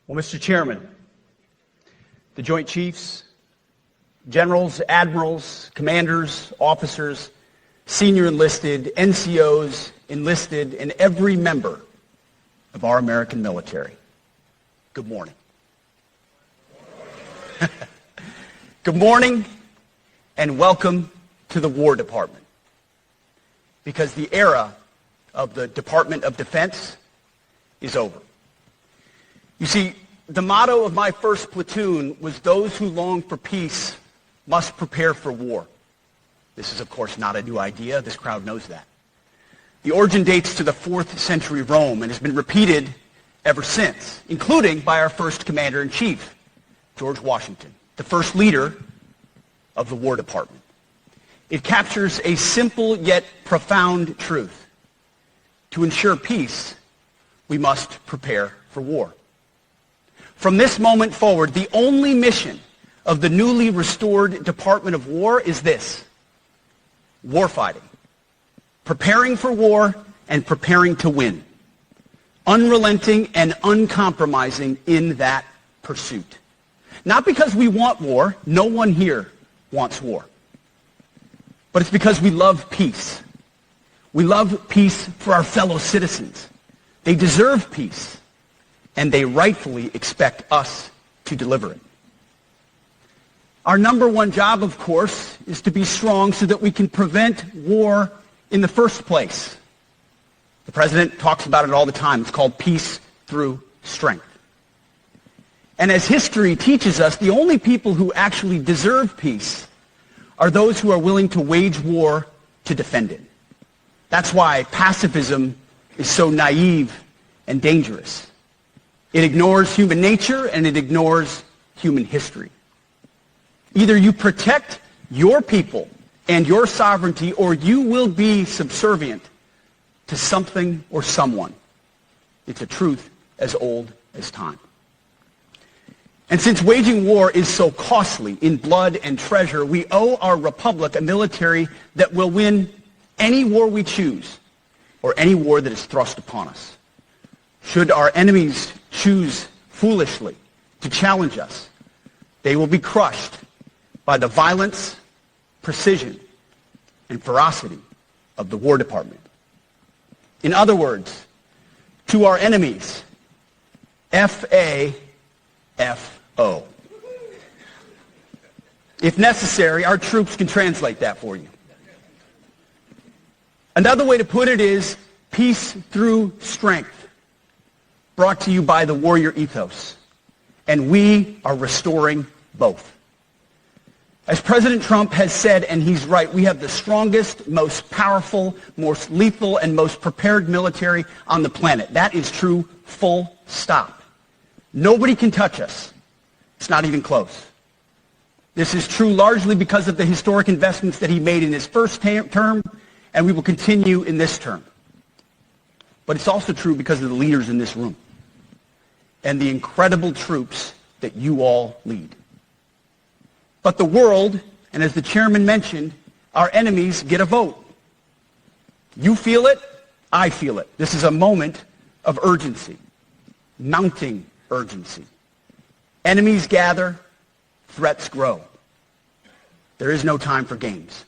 Well, Mr. Chairman, the Joint Chiefs, generals, admirals, commanders, officers, senior enlisted, NCOs, enlisted, and every member of our American military, good morning. Good morning and welcome to the War Department, because the era of the Department of Defense is over. You see, the motto of my first platoon was, "Those who long for peace must prepare for war." This is, of course, not a new idea. This crowd knows that. The origin dates to the 4th century Rome and has been repeated ever since, including by our first commander-in-chief, George Washington, the first leader of the War Department. It captures a simple yet profound truth. To ensure peace, we must prepare for war. From this moment forward, the only mission of the newly restored Department of War is this: warfighting, preparing for war and preparing to win, unrelenting and uncompromising in that pursuit. Not because we want war, no one here wants war, but it's because we love peace. We love peace for our fellow citizens. They deserve peace, and they rightfully expect us to deliver it. Our number one job, of course, is to be strong so that we can prevent war in the first place. The president talks about it all the time. It's called peace through strength. And as history teaches us, the only people who actually deserve peace are those who are willing to wage war to defend it. That's why pacifism is so naive and dangerous. It ignores human nature and it ignores human history. Either you protect your people and your sovereignty, or you will be subservient to something or someone. It's a truth as old as time. And since waging war is so costly in blood and treasure, we owe our republic a military that will win any war we choose, or any war that is thrust upon us. Should our enemies choose foolishly to challenge us, they will be crushed by the violence, precision, and ferocity of the War Department. In other words, to our enemies, F-A-F-O. If necessary, our troops can translate that for you. Another way to put it is peace through strength, brought to you by the warrior ethos. And we are restoring both. As President Trump has said, and he's right, we have the strongest, most powerful, most lethal, and most prepared military on the planet. That is true, full stop. Nobody can touch us. It's not even close. This is true largely because of the historic investments that he made in his first term, and we will continue in this term. But it's also true because of the leaders in this room and the incredible troops that you all lead. But the world, and as the chairman mentioned, our enemies get a vote. You feel it, I feel it. This is a moment of urgency, mounting urgency. Enemies gather, threats grow. There is no time for games.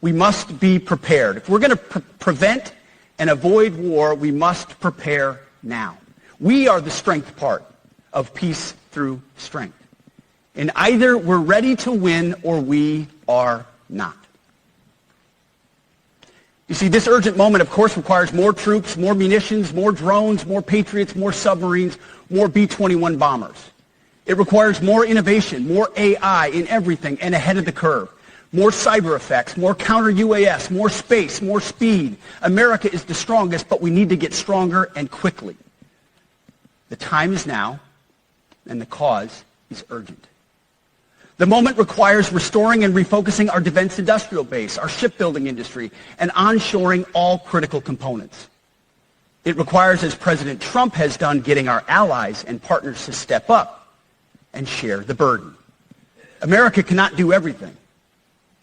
We must be prepared. If we're going to prevent and avoid war, we must prepare now. We are the strength part of peace through strength. And either we're ready to win or we are not. You see, this urgent moment, of course, requires more troops, more munitions, more drones, more Patriots, more submarines, more B-21 bombers. It requires more innovation, more AI in everything and ahead of the curve. More cyber effects, more counter-UAS, more space, more speed. America is the strongest, but we need to get stronger and quickly. The time is now, and the cause is urgent. The moment requires restoring and refocusing our defense industrial base, our shipbuilding industry, and onshoring all critical components. It requires, as President Trump has done, getting our allies and partners to step up and share the burden. America cannot do everything.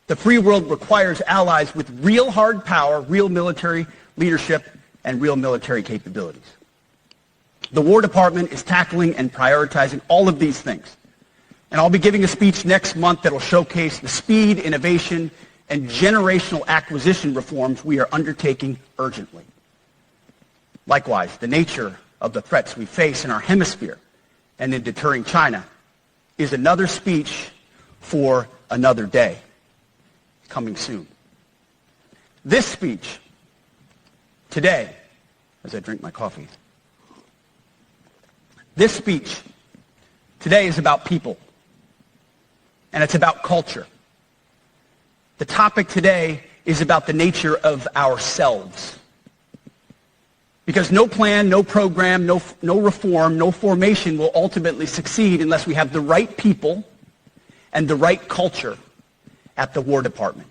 The free world requires allies with real hard power, real military leadership, and real military capabilities. The War Department is tackling and prioritizing all of these things. And I'll be giving a speech next month that will showcase the speed, innovation, and generational acquisition reforms we are undertaking urgently. Likewise, the nature of the threats we face in our hemisphere and in deterring China is another speech for another day, coming soon. This speech today, as I drink my coffee, this speech today is about people, and it's about culture. The topic today is about the nature of ourselves. Because no plan, no program, no reform, no formation will ultimately succeed unless we have the right people and the right culture at the War Department.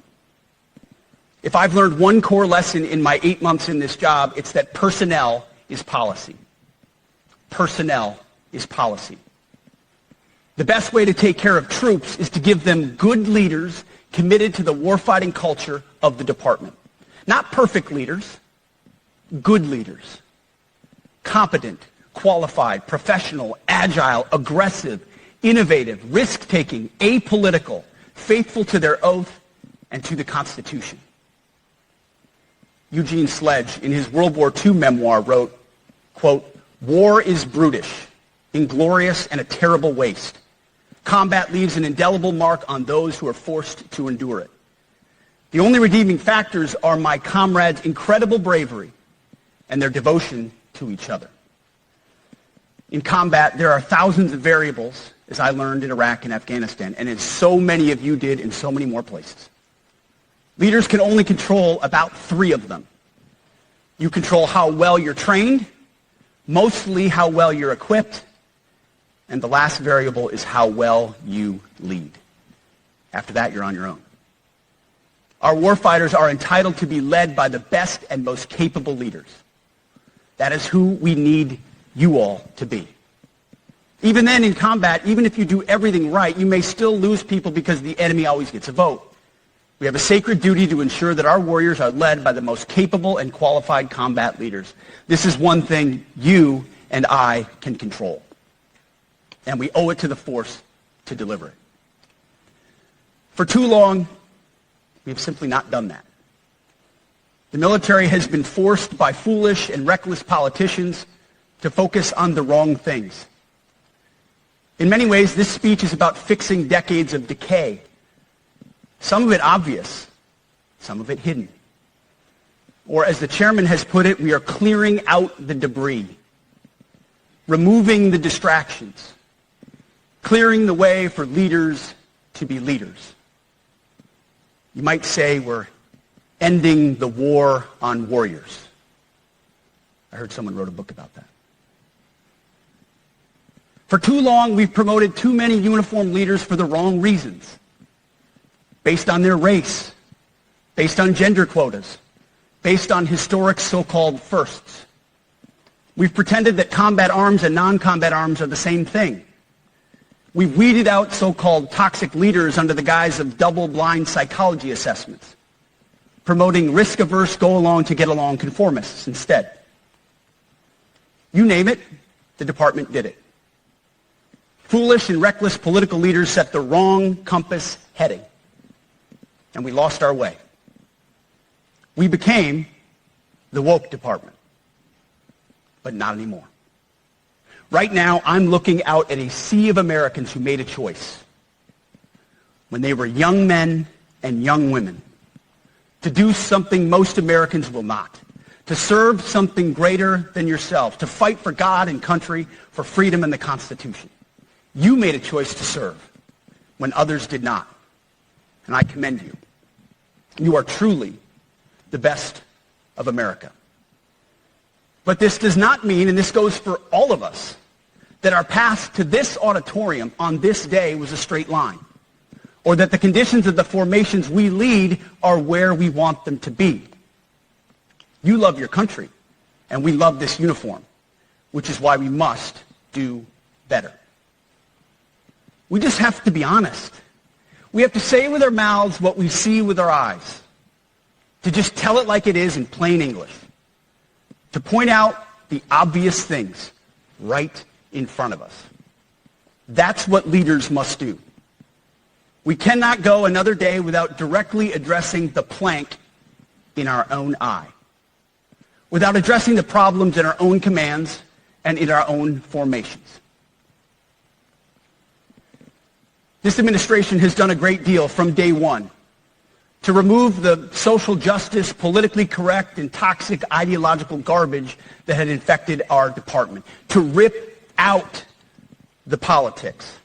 If I've learned one core lesson in my 8 months in this job, it's that personnel is policy. Personnel is policy. The best way to take care of troops is to give them good leaders committed to the warfighting culture of the department. Not perfect leaders, good leaders. Competent, qualified, professional, agile, aggressive, innovative, risk-taking, apolitical, faithful to their oath and to the Constitution. Eugene Sledge, in his World War II memoir, wrote, quote, "War is brutish, inglorious, and a terrible waste. Combat leaves an indelible mark on those who are forced to endure it. The only redeeming factors are my comrades' incredible bravery and their devotion to each other." In combat, there are thousands of variables, as I learned in Iraq and Afghanistan, and as so many of you did in so many more places. Leaders can only control about 3 of them. You control how well you're trained, mostly how well you're equipped, and the last variable is how well you lead. After that, you're on your own. Our warfighters are entitled to be led by the best and most capable leaders. That is who we need you all to be. Even then, in combat, even if you do everything right, you may still lose people because the enemy always gets a vote. We have a sacred duty to ensure that our warriors are led by the most capable and qualified combat leaders. This is one thing you and I can control. And we owe it to the force to deliver it. For too long, we have simply not done that. The military has been forced by foolish and reckless politicians to focus on the wrong things. In many ways, this speech is about fixing decades of decay. Some of it obvious, some of it hidden. Or as the chairman has put it, we are clearing out the debris, removing the distractions, clearing the way for leaders to be leaders. You might say we're ending the war on warriors. I heard someone wrote a book about that. For too long, we've promoted too many uniformed leaders for the wrong reasons, based on their race, based on gender quotas, based on historic so-called firsts. We've pretended that combat arms and non-combat arms are the same thing. We've weeded out so-called toxic leaders under the guise of double-blind psychology assessments, promoting risk-averse, go-along-to-get-along conformists instead. You name it, the department did it. Foolish and reckless political leaders set the wrong compass heading, and we lost our way. We became the woke department, but not anymore. Right now, I'm looking out at a sea of Americans who made a choice when they were young men and young women to do something most Americans will not, to serve something greater than yourself, to fight for God and country, for freedom and the Constitution. You made a choice to serve when others did not, and I commend you. You are truly the best of America. But this does not mean, and this goes for all of us, that our path to this auditorium on this day was a straight line, or that the conditions of the formations we lead are where we want them to be. You love your country, and we love this uniform, which is why we must do better. We just have to be honest. We have to say with our mouths what we see with our eyes, to just tell it like it is in plain English, to point out the obvious things right in front of us. That's what leaders must do. We cannot go another day without directly addressing the plank in our own eye, without addressing the problems in our own commands and in our own formations. This administration has done a great deal from day one to remove the social justice, politically correct, and toxic ideological garbage that had infected our department, to rip out the politics.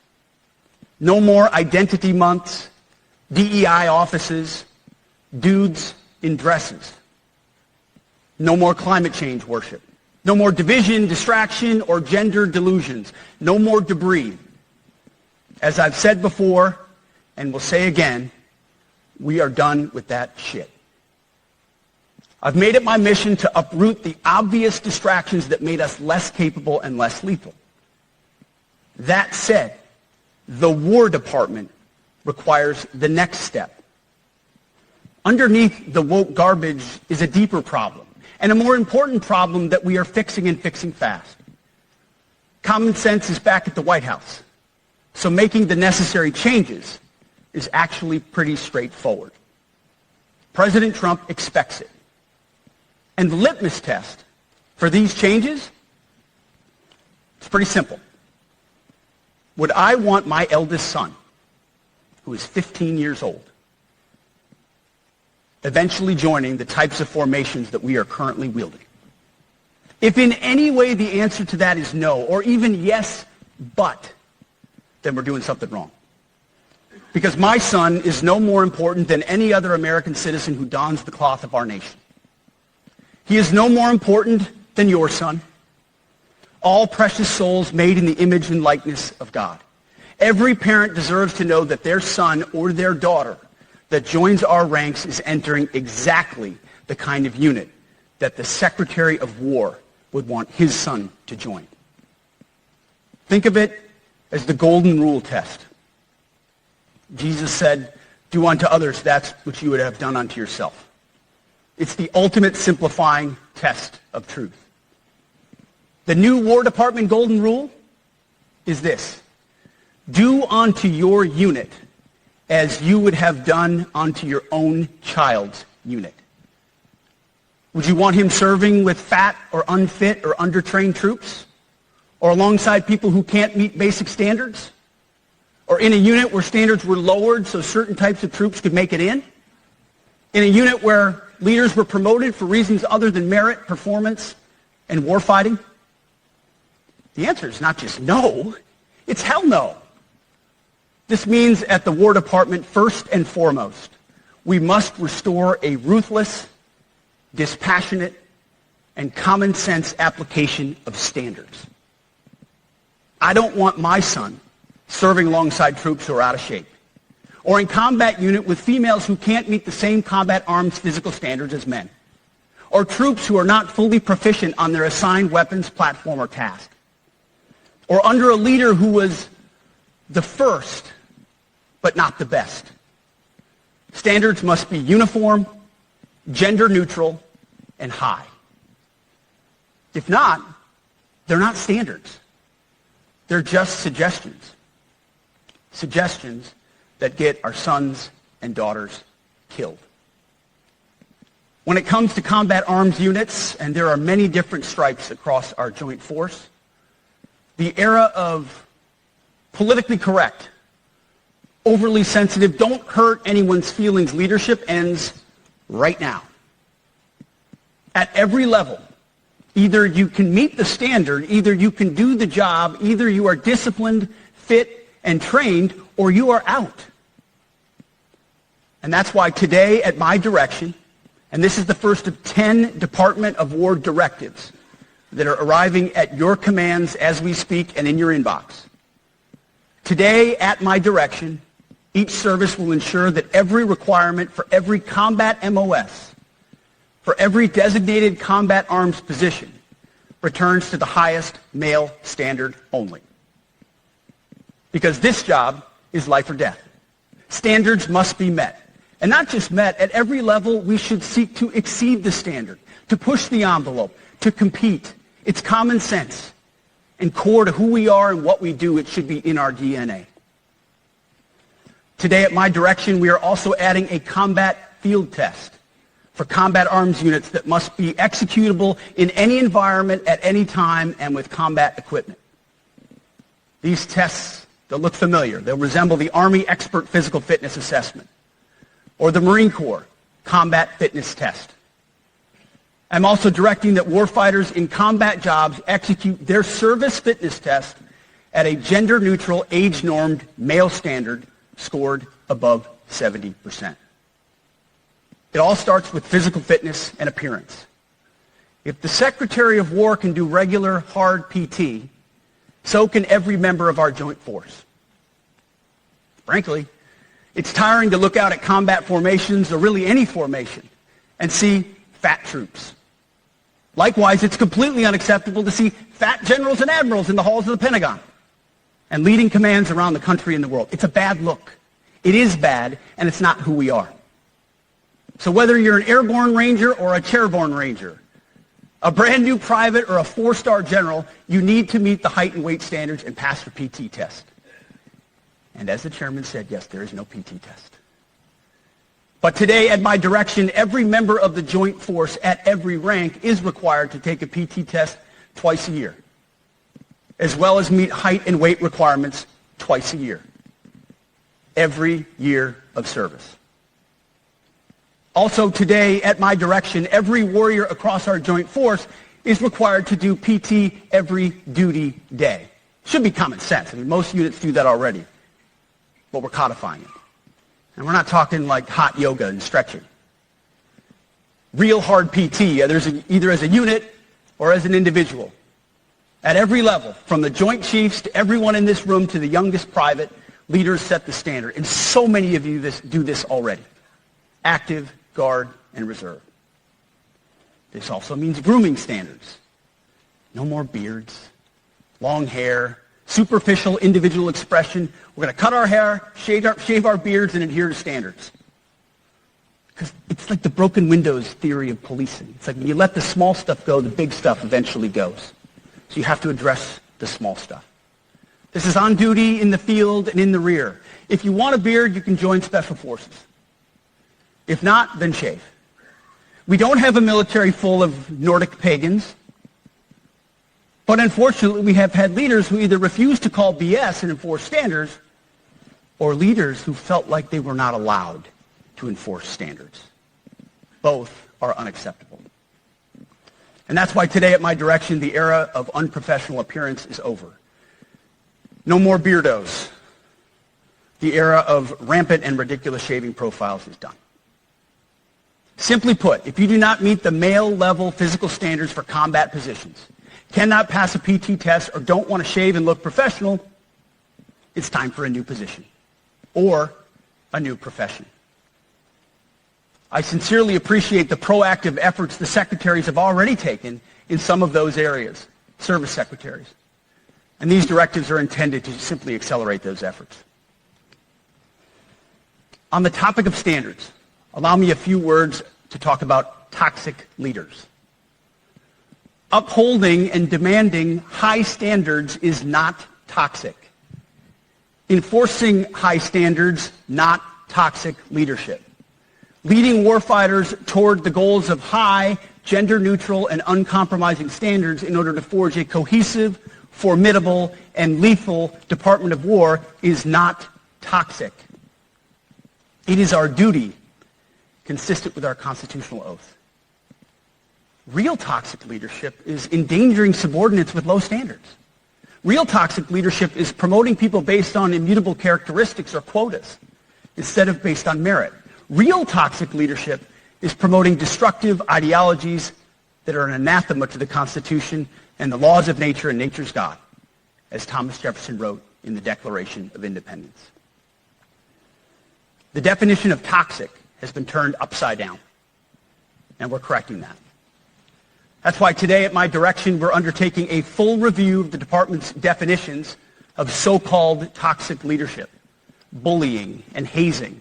No more identity months, DEI offices, dudes in dresses. No more climate change worship. No more division, distraction, or gender delusions. No more debris. As I've said before, and will say again, we are done with that shit. I've made it my mission to uproot the obvious distractions that made us less capable and less lethal. That said, the War Department requires the next step. Underneath the woke garbage is a deeper problem, and a more important problem that we are fixing and fixing fast. Common sense is back at the White House, so making the necessary changes is actually pretty straightforward. President Trump expects it. And the litmus test for these changes, it's pretty simple. Would I want my eldest son, who is 15 years old, eventually joining the types of formations that we are currently wielding? If in any way the answer to that is no, or even yes, but, then we're doing something wrong. Because my son is no more important than any other American citizen who dons the cloth of our nation. He is no more important than your son. All precious souls made in the image and likeness of God. Every parent deserves to know that their son or their daughter that joins our ranks is entering exactly the kind of unit that the Secretary of War would want his son to join. Think of it as the golden rule test. Jesus said, "Do unto others that which you would have done unto yourself." It's the ultimate simplifying test of truth. The new War Department golden rule is this: do unto your unit as you would have done unto your own child's unit. Would you want him serving with fat or unfit or undertrained troops? Or alongside people who can't meet basic standards? Or in a unit where standards were lowered so certain types of troops could make it in? In a unit where leaders were promoted for reasons other than merit, performance, and warfighting? The answer is not just no, it's hell no. This means at the War Department, first and foremost, we must restore a ruthless, dispassionate, and common sense application of standards. I don't want my son serving alongside troops who are out of shape, or in combat unit with females who can't meet the same combat arms physical standards as men, or troops who are not fully proficient on their assigned weapons, platform, or task, or under a leader who was the first, but not the best. Standards must be uniform, gender neutral, and high. If not, they're not standards. They're just suggestions. Suggestions that get our sons and daughters killed. When it comes to combat arms units, and there are many different stripes across our joint force, the era of politically correct, overly sensitive, don't hurt anyone's feelings leadership ends right now. At every level, either you can meet the standard, either you can do the job, either you are disciplined, fit, and trained, or you are out. And that's why today, at my direction, and this is the first of 10 Department of War directives that are arriving at your commands as we speak and in your inbox. Today, at my direction, each service will ensure that every requirement for every combat MOS, for every designated combat arms position, returns to the highest male standard only. Because this job is life or death. Standards must be met. And not just met, at every level we should seek to exceed the standard, to push the envelope, to compete. It's common sense. and core to who we are and what we do. It should be in our DNA. Today, at my direction, we are also adding a combat field test for combat arms units that must be executable in any environment at any time and with combat equipment. These tests, they'll look familiar. They'll resemble the Army Expert Physical Fitness Assessment or the Marine Corps Combat Fitness Test. I'm also directing that warfighters in combat jobs execute their service fitness test at a gender-neutral, age-normed male standard scored above 70%. It all starts with physical fitness and appearance. If the Secretary of War can do regular, hard PT, so can every member of our joint force. Frankly, it's tiring to look out at combat formations, or really any formation, and see fat troops. Likewise, it's completely unacceptable to see fat generals and admirals in the halls of the Pentagon and leading commands around the country and the world. It's a bad look. It is bad, and it's not who we are. So whether you're an airborne ranger or a chairborne ranger, a brand new private or a 4-star general, you need to meet the height and weight standards and pass your PT test. And as the chairman said, yes, there is no PT test. But today, at my direction, every member of the joint force at every rank is required to take a PT test twice a year, as well as meet height and weight requirements twice a year, every year of service. Also today, at my direction, every warrior across our joint force is required to do PT every duty day. Should be common sense. I mean, most units do that already, but we're codifying it. And we're not talking like hot yoga and stretching. Real hard PT, either as a unit or as an individual. At every level, from the Joint Chiefs to everyone in this room to the youngest private, leaders set the standard. And so many of you do this already. Active, Guard, and Reserve. This also means grooming standards. No more beards, long hair, superficial individual expression. We're going to cut our hair, shave our beards, and adhere to standards. Because it's like the broken windows theory of policing. It's like when you let the small stuff go, the big stuff eventually goes. So you have to address the small stuff. This is on duty, in the field, and in the rear. If you want a beard, you can join Special Forces. If not, then shave. We don't have a military full of Nordic pagans. But unfortunately, we have had leaders who either refused to call BS and enforce standards, or leaders who felt like they were not allowed to enforce standards. Both are unacceptable. And that's why today, at my direction, the era of unprofessional appearance is over. No more beardos. The era of rampant and ridiculous shaving profiles is done. Simply put, if you do not meet the male-level physical standards for combat positions, cannot pass a PT test, or don't want to shave and look professional, it's time for a new position or a new profession. I sincerely appreciate the proactive efforts the secretaries have already taken in some of those areas, service secretaries. And these directives are intended to simply accelerate those efforts. On the topic of standards, allow me a few words to talk about toxic leaders. Upholding and demanding high standards is not toxic. Enforcing high standards, not toxic leadership. Leading warfighters toward the goals of high, gender-neutral, and uncompromising standards in order to forge a cohesive, formidable, and lethal Department of War is not toxic. It is our duty, consistent with our constitutional oath. Real toxic leadership is endangering subordinates with low standards. Real toxic leadership is promoting people based on immutable characteristics or quotas instead of based on merit. Real toxic leadership is promoting destructive ideologies that are an anathema to the Constitution and the laws of nature and nature's God, as Thomas Jefferson wrote in the Declaration of Independence. The definition of toxic has been turned upside down, and we're correcting that. That's why today, at my direction, we're undertaking a full review of the department's definitions of so-called toxic leadership, bullying, and hazing,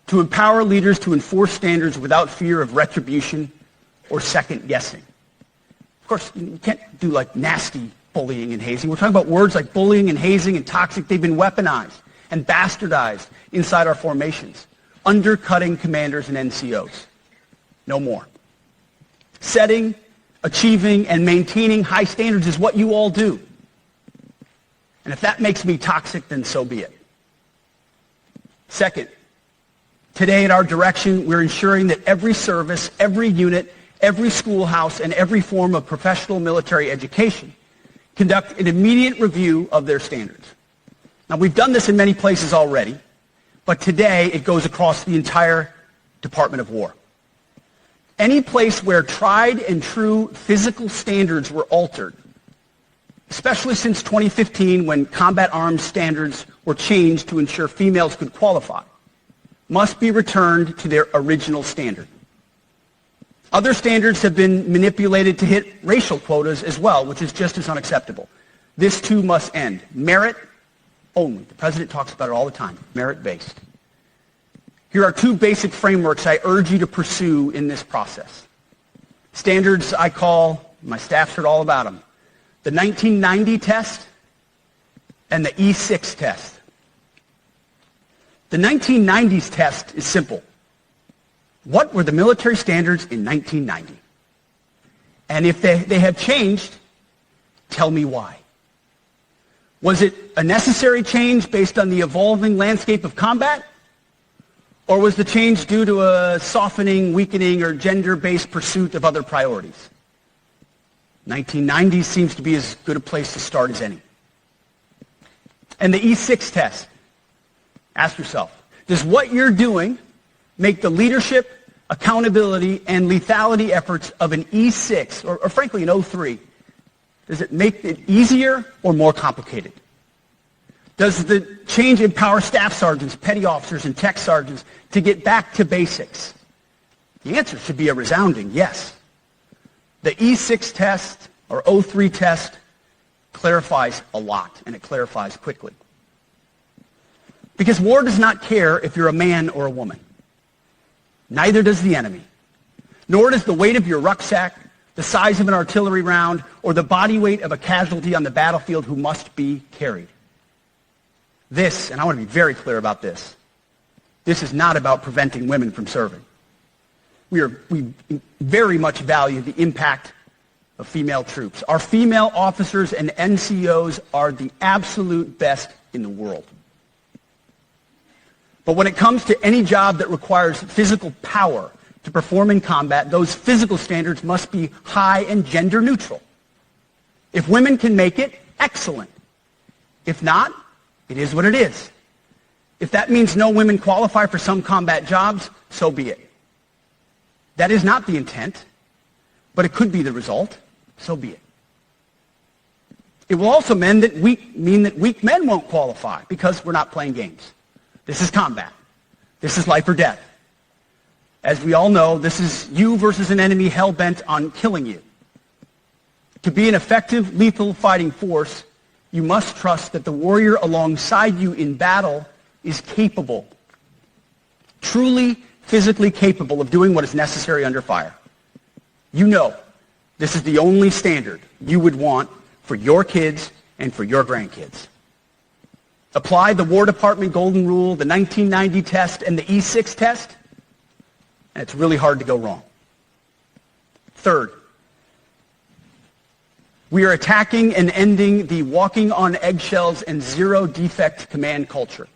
to empower leaders to enforce standards without fear of retribution or second-guessing. Of course, you can't do like nasty bullying and hazing. We're talking about words like bullying and hazing and toxic. They've been weaponized and bastardized inside our formations, undercutting commanders and NCOs. No more. Setting, achieving, and maintaining high standards is what you all do. And if that makes me toxic, then so be it. Second, today at our direction, we're ensuring that every service, every unit, every schoolhouse, and every form of professional military education conduct an immediate review of their standards. Now, we've done this in many places already, but today it goes across the entire Department of War. Any place where tried and true physical standards were altered, especially since 2015 when combat arms standards were changed to ensure females could qualify, must be returned to their original standard. Other standards have been manipulated to hit racial quotas as well, which is just as unacceptable. This too must end. Merit only. The President talks about it all the time. Merit-based. Here are two basic frameworks I urge you to pursue in this process. Standards I call, my staff's heard all about them, the 1990 test and the E6 test. The 1990s test is simple. What were the military standards in 1990? And if they have changed, tell me why. Was it a necessary change based on the evolving landscape of combat? Or was the change due to a softening, weakening, or gender-based pursuit of other priorities? 1990 seems to be as good a place to start as any. And the E6 test. Ask yourself, does what you're doing make the leadership, accountability, and lethality efforts of an E6, or frankly an O3, does it make it easier or more complicated? Does the change empower staff sergeants, petty officers, and tech sergeants to get back to basics? The answer should be a resounding yes. The E6 test, or O3 test, clarifies a lot, and it clarifies quickly. Because war does not care if you're a man or a woman. Neither does the enemy. Nor does the weight of your rucksack, the size of an artillery round, or the body weight of a casualty on the battlefield who must be carried. This, and I want to be very clear about this, this is not about preventing women from serving. We very much value the impact of female troops. Our female officers and NCOs are the absolute best in the world. But when it comes to any job that requires physical power to perform in combat, those physical standards must be high and gender neutral. If women can make it, excellent. If not, it is what it is. If that means no women qualify for some combat jobs, so be it. That is not the intent, but it could be the result, so be it. It will also mean that weak men won't qualify because we're not playing games. This is combat. This is life or death. As we all know, this is you versus an enemy hell-bent on killing you. To be an effective, lethal fighting force, you must trust that the warrior alongside you in battle is capable, truly physically capable of doing what is necessary under fire. You know this is the only standard you would want for your kids and for your grandkids. Apply the War Department Golden Rule, the 1990 test, and the E6 test, and it's really hard to go wrong. Third, we are attacking and ending the walking on eggshells and zero-defect command culture.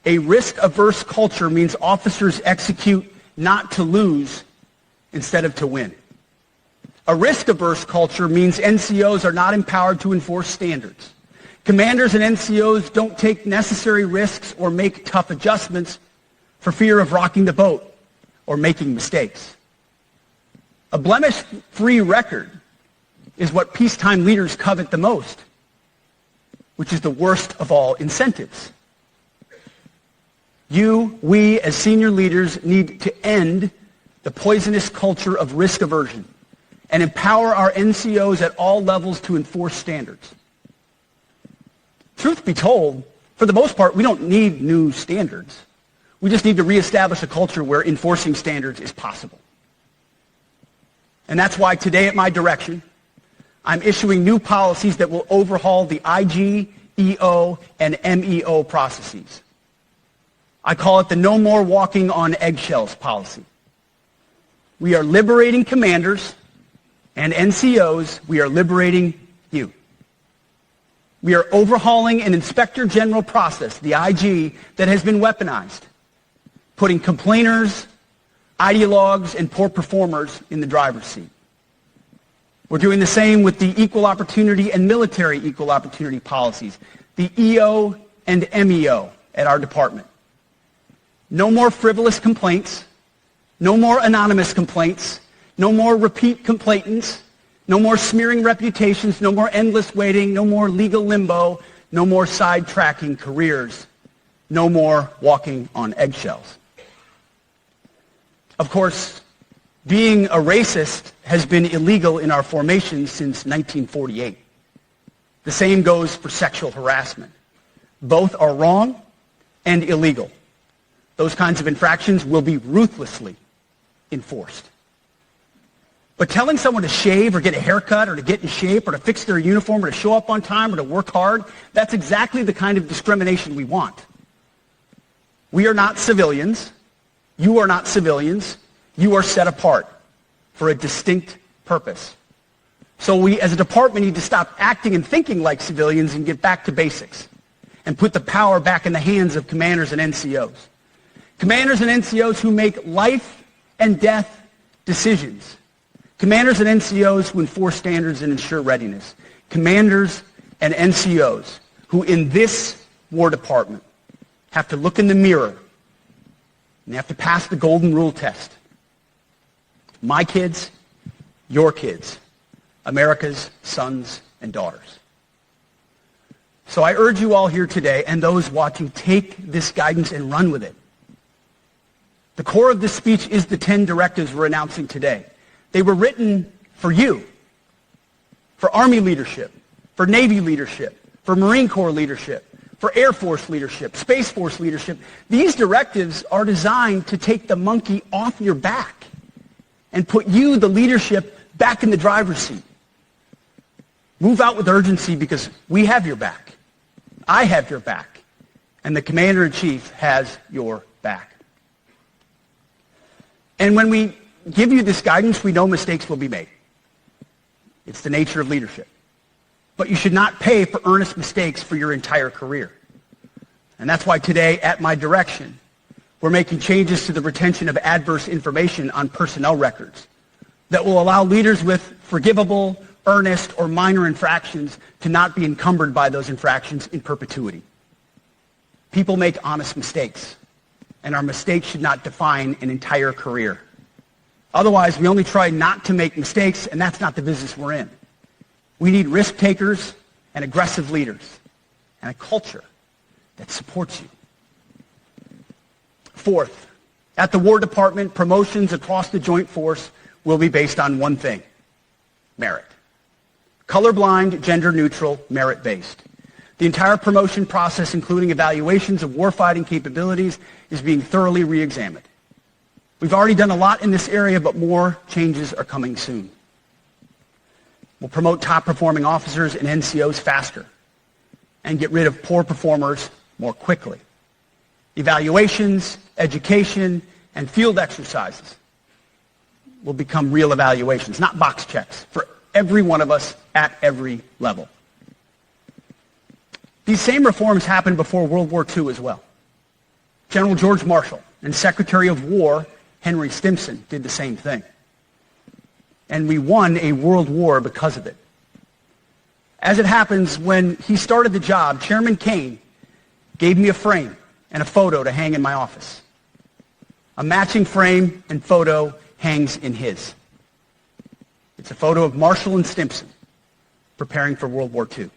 A risk-averse culture means officers execute not to lose instead of to win. A risk-averse culture means NCOs are not empowered to enforce standards. Commanders and NCOs don't take necessary risks or make tough adjustments for fear of rocking the boat or making mistakes. A blemish-free record is what peacetime leaders covet the most, which is the worst of all incentives. We, as senior leaders, need to end the poisonous culture of risk aversion and empower our NCOs at all levels to enforce standards. Truth be told, for the most part, we don't need new standards. We just need to reestablish a culture where enforcing standards is possible. And that's why today at my direction, I'm issuing new policies that will overhaul the IG, EO, and MEO processes. I call it the no more walking on eggshells policy. We are liberating commanders and NCOs. We are liberating you. We are overhauling an inspector general process, the IG, that has been weaponized, putting complainers, ideologues, and poor performers in the driver's seat. We're doing the same with the equal opportunity and military equal opportunity policies, the EO and MEO at our department. No more frivolous complaints, no more anonymous complaints, no more repeat complainants, no more smearing reputations, no more endless waiting, no more legal limbo, no more sidetracking careers, no more walking on eggshells. Of course, being a racist has been illegal in our formation since 1948. The same goes for sexual harassment. Both are wrong and illegal. Those kinds of infractions will be ruthlessly enforced. But telling someone to shave or get a haircut or to get in shape or to fix their uniform or to show up on time or to work hard, that's exactly the kind of discrimination we want. We are not civilians. You are not civilians. You are set apart for a distinct purpose. So we as a department need to stop acting and thinking like civilians and get back to basics and put the power back in the hands of commanders and NCOs. Commanders and NCOs who make life and death decisions. Commanders and NCOs who enforce standards and ensure readiness. Commanders and NCOs who in this War Department have to look in the mirror and they have to pass the golden rule test. My kids, your kids, America's sons and daughters. So I urge you all here today and those watching, take this guidance and run with it. The core of this speech is the 10 directives we're announcing today. They were written for you, for Army leadership, for Navy leadership, for Marine Corps leadership, for Air Force leadership, Space Force leadership. These directives are designed to take the monkey off your back and put you, the leadership, back in the driver's seat. Move out with urgency because we have your back. I have your back. And the Commander-in-Chief has your back. And when we give you this guidance, we know mistakes will be made. It's the nature of leadership. But you should not pay for earnest mistakes for your entire career. And that's why today, at my direction, we're making changes to the retention of adverse information on personnel records that will allow leaders with forgivable, earnest, or minor infractions to not be encumbered by those infractions in perpetuity. People make honest mistakes, and our mistakes should not define an entire career. Otherwise, we only try not to make mistakes, and that's not the business we're in. We need risk takers and aggressive leaders and a culture that supports you. Fourth, at the War Department, promotions across the Joint Force will be based on one thing: merit. Colorblind, gender-neutral, merit-based. The entire promotion process, including evaluations of warfighting capabilities, is being thoroughly re-examined. We've already done a lot in this area, but more changes are coming soon. We'll promote top-performing officers and NCOs faster and get rid of poor performers more quickly. Evaluations, education, and field exercises will become real evaluations, not box checks, for every one of us at every level. These same reforms happened before World War II as well. General George Marshall and Secretary of War Henry Stimson did the same thing. And we won a world war because of it. As it happens, when he started the job, Chairman Kane gave me a frame and a photo to hang in my office. A matching frame and photo hangs in his. It's a photo of Marshall and Stimson preparing for World War II.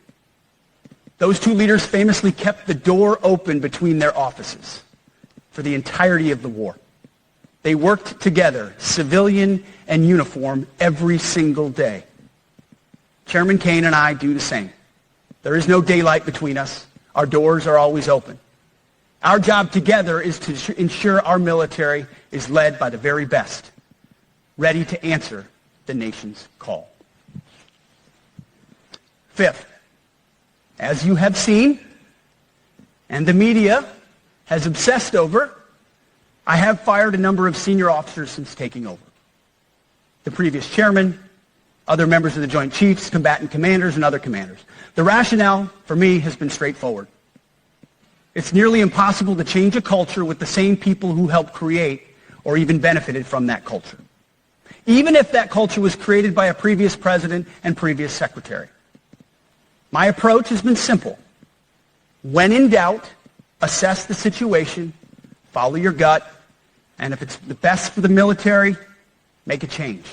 Those two leaders famously kept the door open between their offices for the entirety of the war. They worked together, civilian and uniform, every single day. Chairman Kane and I do the same. There is no daylight between us. Our doors are always open. Our job together is to ensure our military is led by the very best, ready to answer the nation's call. Fifth, as you have seen, and the media has obsessed over, I have fired a number of senior officers since taking over. The previous chairman, other members of the Joint Chiefs, combatant commanders, and other commanders. The rationale for me has been straightforward. It's nearly impossible to change a culture with the same people who helped create or even benefited from that culture, even if that culture was created by a previous president and previous secretary. My approach has been simple. When in doubt, assess the situation, follow your gut, and if it's the best for the military, make a change.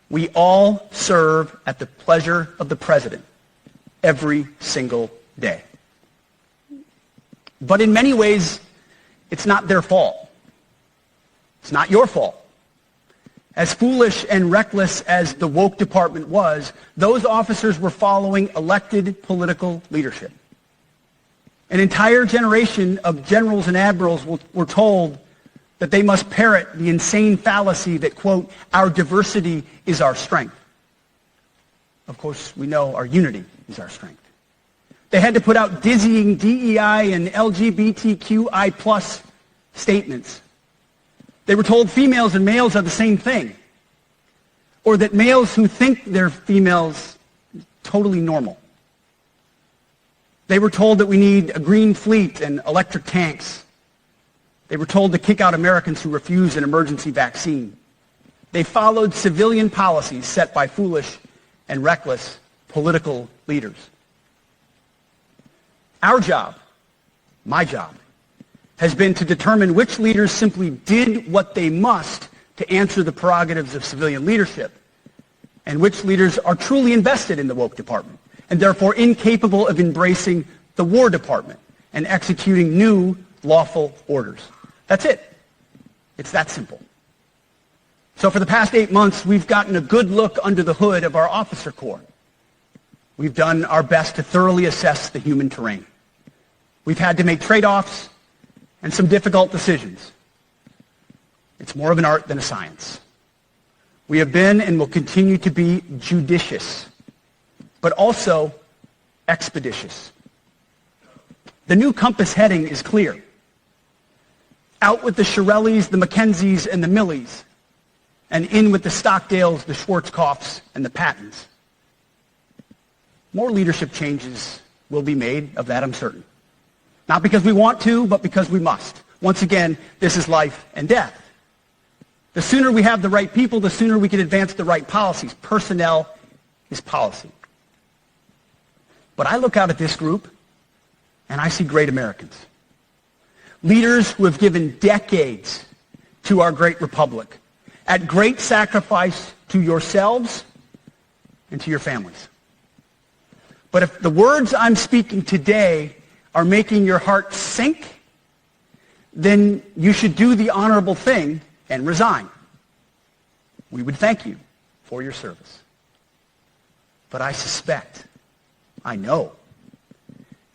We all serve at the pleasure of the president every single day. But in many ways, it's not their fault. It's not your fault. As foolish and reckless as the woke department was, those officers were following elected political leadership. An entire generation of generals and admirals were told that they must parrot the insane fallacy that, quote, our diversity is our strength. Of course, we know our unity is our strength. They had to put out dizzying DEI and LGBTQI plus statements. They were told females and males are the same thing, or that males who think they're females totally normal. They were told that we need a green fleet and electric tanks. They were told to kick out Americans who refuse an emergency vaccine. They followed civilian policies set by foolish and reckless political leaders. Our job, my job, has been to determine which leaders simply did what they must to answer the prerogatives of civilian leadership, and which leaders are truly invested in the woke department, and therefore incapable of embracing the War Department and executing new lawful orders. That's it. It's that simple. So for the past 8 months, we've gotten a good look under the hood of our officer corps. We've done our best to thoroughly assess the human terrain. We've had to make trade-offs and some difficult decisions. It's more of an art than a science. We have been and will continue to be judicious, but also expeditious. The new compass heading is clear. Out with the Shirellis, the Mackenzies, and the Millies, and in with the Stockdales, the Schwarzkopfs, and the Pattons. More leadership changes will be made, of that I'm certain. Not because we want to, but because we must. Once again, this is life and death. The sooner we have the right people, the sooner we can advance the right policies. Personnel is policy. But I look out at this group, and I see great Americans. Leaders who have given decades to our great republic, at great sacrifice to yourselves and to your families. But if the words I'm speaking today are making your heart sink, then you should do the honorable thing and resign. We would thank you for your service. But I suspect, I know,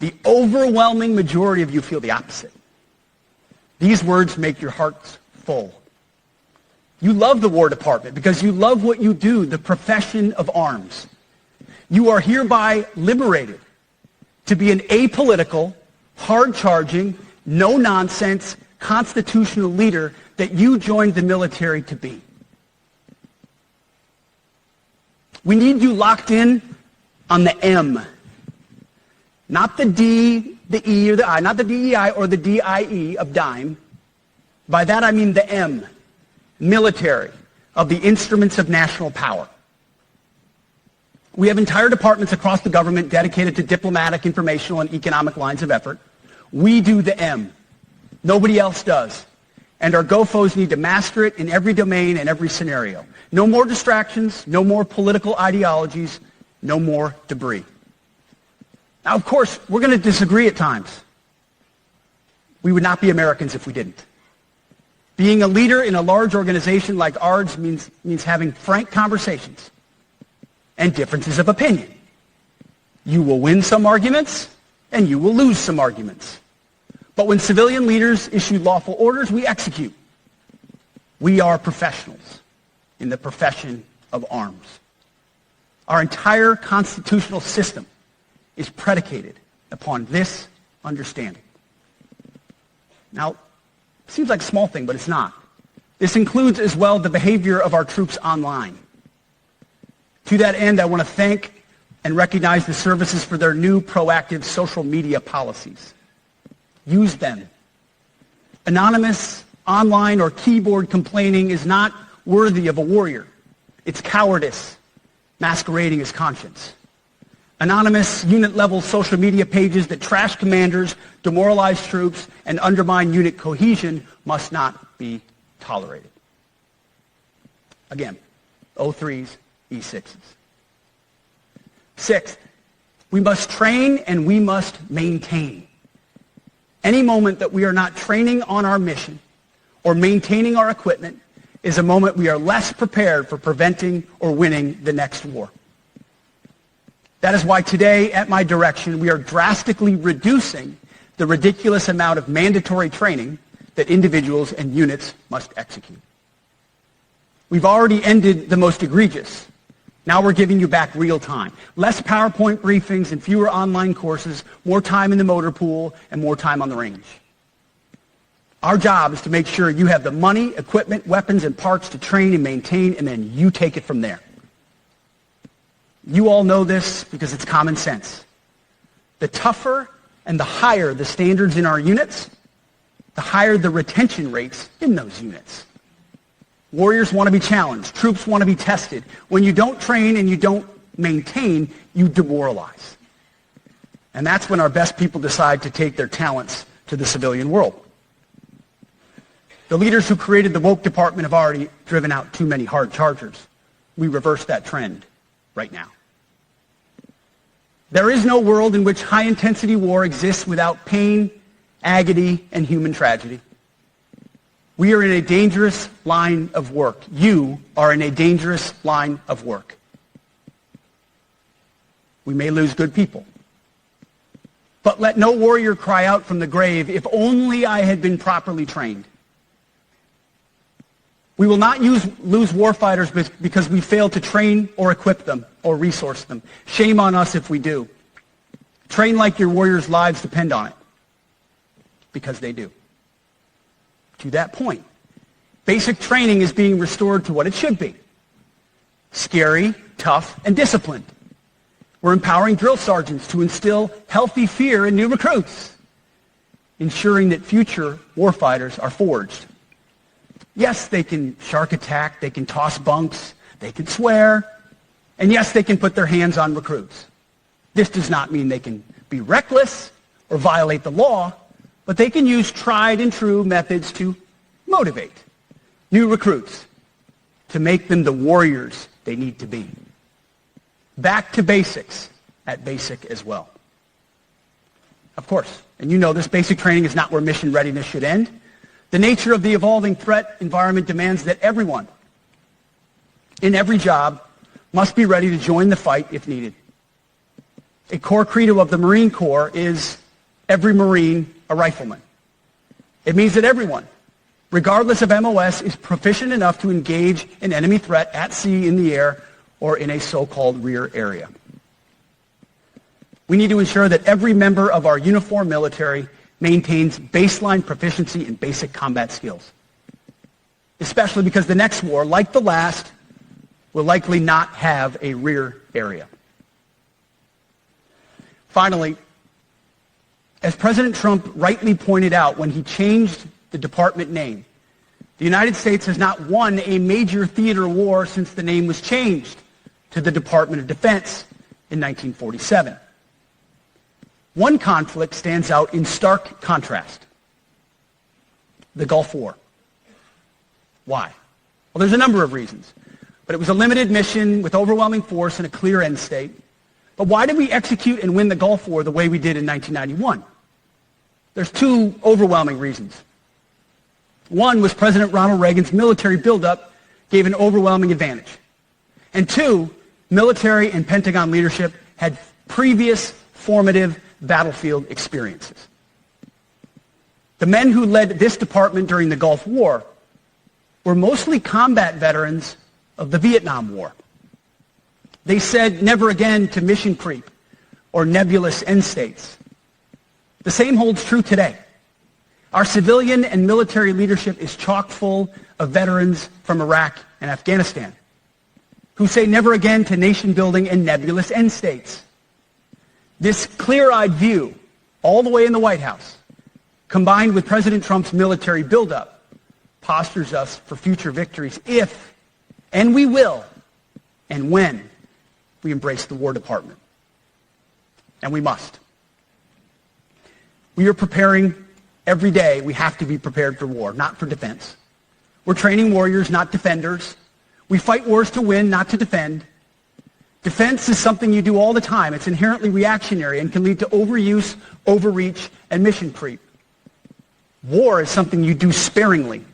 the overwhelming majority of you feel the opposite. These words make your hearts full. You love the War Department because you love what you do, the profession of arms. You are hereby liberated to be an apolitical, hard-charging, no-nonsense, constitutional leader that you joined the military to be. We need you locked in on the M, not the D, the E, or the I, not the DEI or the DIE of dime. By that I mean the M, military, of the instruments of national power. We have entire departments across the government dedicated to diplomatic, informational, and economic lines of effort. We do the M. Nobody else does. And our GOFOs need to master it in every domain and every scenario. No more distractions, no more political ideologies, no more debris. Now, of course, we're going to disagree at times. We would not be Americans if we didn't. Being a leader in a large organization like ours means having frank conversations and differences of opinion. You will win some arguments, and you will lose some arguments. But when civilian leaders issue lawful orders, we execute. We are professionals in the profession of arms. Our entire constitutional system is predicated upon this understanding. Now, it seems like a small thing, but it's not. This includes as well the behavior of our troops online. To that end, I want to thank and recognize the services for their new proactive social media policies. Use them. Anonymous, online, or keyboard complaining is not worthy of a warrior. It's cowardice masquerading as conscience. Anonymous, unit-level social media pages that trash commanders, demoralize troops, and undermine unit cohesion must not be tolerated. Again, O3s, E6s. Sixth, we must train and we must maintain. Any moment that we are not training on our mission or maintaining our equipment is a moment we are less prepared for preventing or winning the next war. That is why today, at my direction, we are drastically reducing the ridiculous amount of mandatory training that individuals and units must execute. We've already ended the most egregious. Now we're giving you back real time. Less PowerPoint briefings and fewer online courses, more time in the motor pool, and more time on the range. Our job is to make sure you have the money, equipment, weapons, and parts to train and maintain, and then you take it from there. You all know this because it's common sense. The tougher and the higher the standards in our units, the higher the retention rates in those units. Warriors want to be challenged. Troops want to be tested. When you don't train and you don't maintain, you demoralize. And that's when our best people decide to take their talents to the civilian world. The leaders who created the woke department have already driven out too many hard chargers. We reverse that trend right now. There is no world in which high-intensity war exists without pain, agony, and human tragedy. We are in a dangerous line of work. You are in a dangerous line of work. We may lose good people. But let no warrior cry out from the grave, if only I had been properly trained. We will not lose warfighters because we fail to train or equip them or resource them. Shame on us if we do. Train like your warriors' lives depend on it, because they do. To that point, basic training is being restored to what it should be. Scary, tough, and disciplined. We're empowering drill sergeants to instill healthy fear in new recruits, ensuring that future warfighters are forged. Yes, they can shark attack, they can toss bunks, they can swear, and yes, they can put their hands on recruits. This does not mean they can be reckless or violate the law, but they can use tried and true methods to motivate new recruits, to make them the warriors they need to be. Back to basics at basic as well. Of course, and you know this, basic training is not where mission readiness should end. The nature of the evolving threat environment demands that everyone, in every job, must be ready to join the fight if needed. A core credo of the Marine Corps is every Marine a rifleman. It means that everyone, regardless of MOS, is proficient enough to engage an enemy threat at sea, in the air, or in a so-called rear area. We need to ensure that every member of our uniformed military maintains baseline proficiency in basic combat skills, especially because the next war, like the last, will likely not have a rear area. Finally, as President Trump rightly pointed out when he changed the department name, the United States has not won a major theater war since the name was changed to the Department of Defense in 1947. One conflict stands out in stark contrast: the Gulf War. Why? Well, there's a number of reasons, but it was a limited mission with overwhelming force and a clear end state. But why did we execute and win the Gulf War the way we did in 1991? There's two overwhelming reasons. One was President Ronald Reagan's military buildup gave an overwhelming advantage. And two, military and Pentagon leadership had previous formative battlefield experiences. The men who led this department during the Gulf War were mostly combat veterans of the Vietnam War. They said never again to mission creep or nebulous end states. The same holds true today. Our civilian and military leadership is chock full of veterans from Iraq and Afghanistan who say never again to nation building and nebulous end states. This clear-eyed view, all the way in the White House, combined with President Trump's military buildup, postures us for future victories if, and we will, and when we embrace the War Department. And we must. We are preparing every day. We have to be prepared for war, not for defense. We're training warriors, not defenders. We fight wars to win, not to defend. Defense is something you do all the time. It's inherently reactionary and can lead to overuse, overreach, and mission creep. War is something you do sparingly,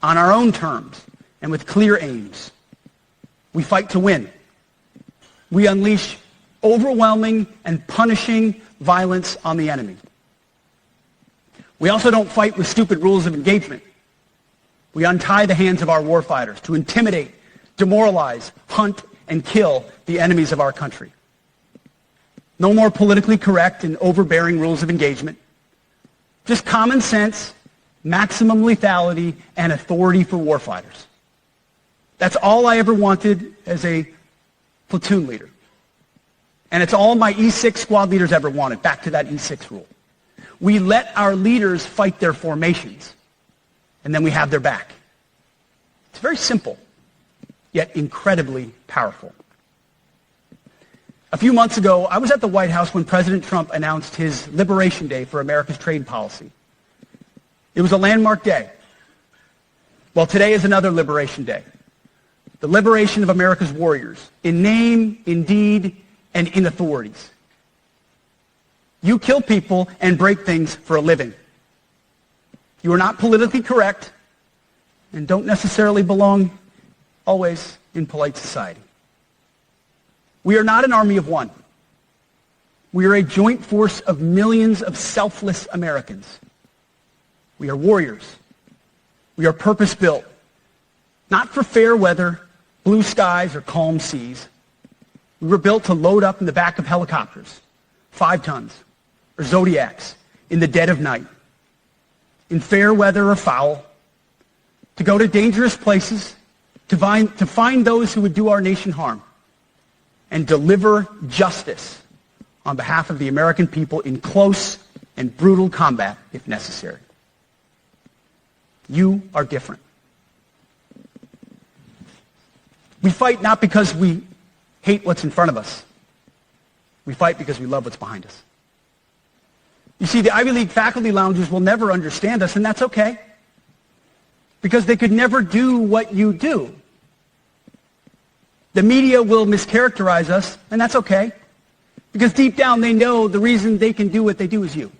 on our own terms, and with clear aims. We fight to win. We unleash overwhelming and punishing violence on the enemy. We also don't fight with stupid rules of engagement. We untie the hands of our warfighters to intimidate, demoralize, hunt, and kill the enemies of our country. No more politically correct and overbearing rules of engagement. Just common sense, maximum lethality, and authority for warfighters. That's all I ever wanted as a platoon leader. And it's all my E6 squad leaders ever wanted, back to that E6 rule. We let our leaders fight their formations, and then we have their back. It's very simple, yet incredibly powerful. A few months ago, I was at the White House when President Trump announced his Liberation Day for America's trade policy. It was a landmark day. Well, today is another Liberation Day. The liberation of America's warriors, in name, in deed, and in authorities. You kill people and break things for a living. You are not politically correct and don't necessarily belong always in polite society. We are not an army of one. We are a joint force of millions of selfless Americans. We are warriors. We are purpose-built, not for fair weather, blue skies, or calm seas. We were built to load up in the back of helicopters, 5 tons, or Zodiacs, in the dead of night, in fair weather or foul, to go to dangerous places, to find those who would do our nation harm, and deliver justice on behalf of the American people in close and brutal combat if necessary. You are different. We fight not because we hate what's in front of us. We fight because we love what's behind us. You see, the Ivy League faculty lounges will never understand us, and that's okay, because they could never do what you do. The media will mischaracterize us, and that's okay, because deep down they know the reason they can do what they do is you.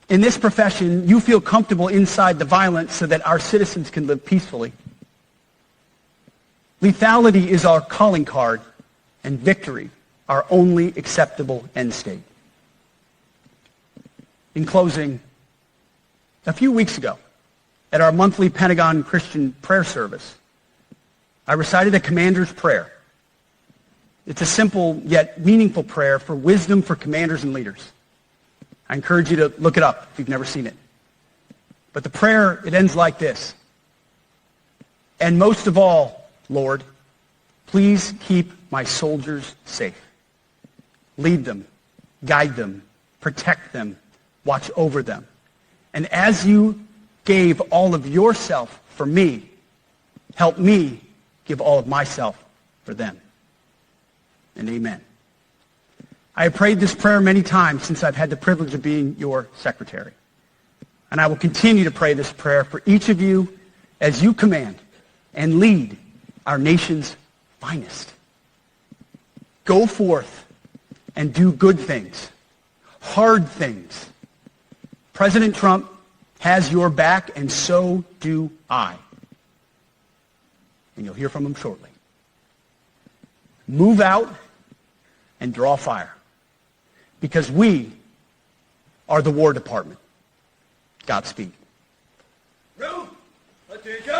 In this profession, you feel comfortable inside the violence so that our citizens can live peacefully. Lethality is our calling card, and victory our only acceptable end state. In closing, a few weeks ago, at our monthly Pentagon Christian prayer service, I recited a commander's prayer. It's a simple yet meaningful prayer for wisdom for commanders and leaders. I encourage you to look it up if you've never seen it. But the prayer, it ends like this. And most of all, Lord, please keep my soldiers safe. Lead them, guide them, protect them, watch over them. And as you gave all of yourself for me, help me give all of myself for them. And amen. I have prayed this prayer many times since I've had the privilege of being your secretary. And I will continue to pray this prayer for each of you as you command and lead our nation's finest. Go forth and do good things, hard things. President Trump has your back, and so do I. And you'll hear from him shortly. Move out and draw fire, because we are the War Department. Godspeed. Room, attention.